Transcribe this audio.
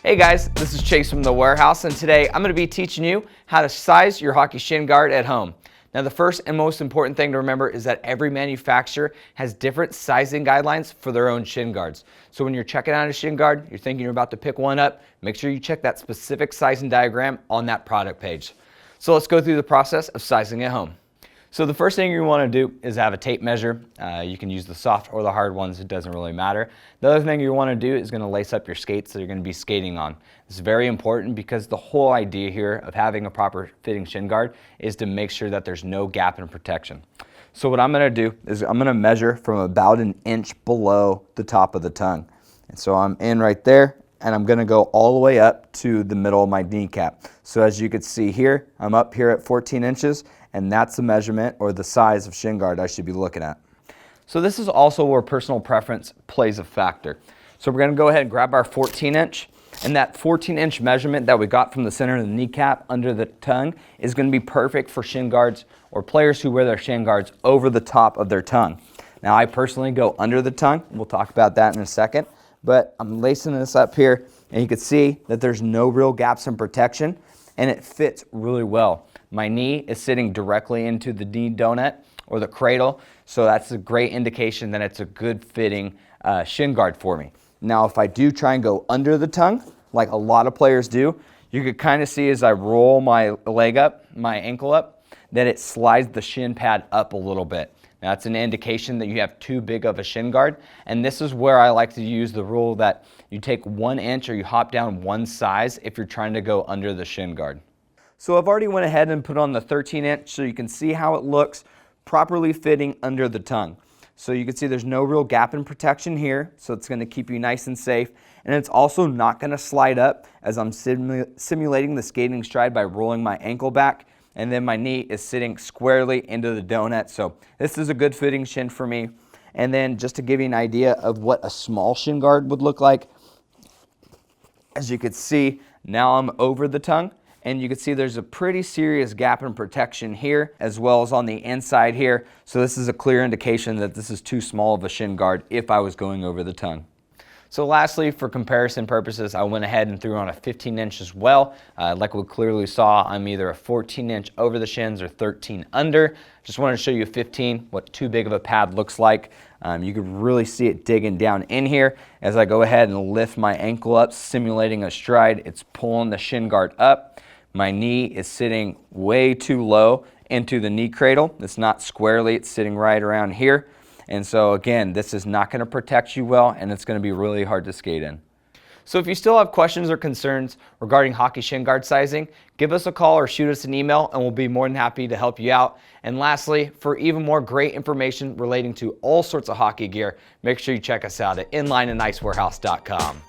Hey guys, this is Chase from the Warehouse, and today I'm going to be teaching you how to size your hockey shin guard at home. Now the first and most important thing to remember is that every manufacturer has different sizing guidelines for their own shin guards. So when you're checking out a shin guard, you're thinking you're about to pick one up, make sure you check that specific sizing diagram on that product page. So let's go through the process of sizing at home. So the first thing you want to do is have a tape measure. You can use the soft or the hard ones, it doesn't really matter. The other thing you want to do is going to lace up your skates that you're going to be skating on. It's very important because the whole idea here of having a proper fitting shin guard is to make sure that there's no gap in protection. So what I'm going to do is I'm going to measure from about an inch below the top of the tongue. And so I'm in right there, and I'm going to go all the way up to the middle of my kneecap. So as you can see here, I'm up here at 14 inches, and that's the measurement or the size of shin guard I should be looking at. So this is also where personal preference plays a factor. So we're going to go ahead and grab our 14 inch, and that 14 inch measurement that we got from the center of the kneecap under the tongue is going to be perfect for shin guards or players who wear their shin guards over the top of their tongue. Now I personally go under the tongue. We'll talk about that in a second, but I'm lacing this up here, and you can see that there's no real gaps in protection, and it fits really well. My knee is sitting directly into the knee donut or the cradle, so that's a great indication that it's a good fitting shin guard for me. Now if I do try and go under the tongue, like a lot of players do, you could kind of see as I roll my leg up, my ankle up, that it slides the shin pad up a little bit. Now that's an indication that you have too big of a shin guard, and this is where I like to use the rule that you take 1 inch or you hop down one size if you're trying to go under the shin guard. So I've already went ahead and put on the 13 inch so you can see how it looks properly fitting under the tongue. So you can see there's no real gap in protection here, so it's going to keep you nice and safe, and it's also not going to slide up as I'm simulating the skating stride by rolling my ankle back, and then my knee is sitting squarely into the donut. So this is a good fitting shin for me. And then just to give you an idea of what a small shin guard would look like, as you can see, now I'm over the tongue, and you can see there's a pretty serious gap in protection here as well as on the inside here. So this is a clear indication that this is too small of a shin guard if I was going over the tongue. So lastly, for comparison purposes, I went ahead and threw on a 15 inch as well. Like we clearly saw, I'm either a 14 inch over the shins or 13 under. Just wanted to show you a 15, what too big of a pad looks like. You can really see it digging down in here. As I go ahead and lift my ankle up, simulating a stride, it's pulling the shin guard up. My knee is sitting way too low into the knee cradle. It's not squarely, it's sitting right around here. And so again, this is not going to protect you well, and it's going to be really hard to skate in. So if you still have questions or concerns regarding hockey shin guard sizing, give us a call or shoot us an email, and we'll be more than happy to help you out. And lastly, for even more great information relating to all sorts of hockey gear, make sure you check us out at inlineandicewarehouse.com.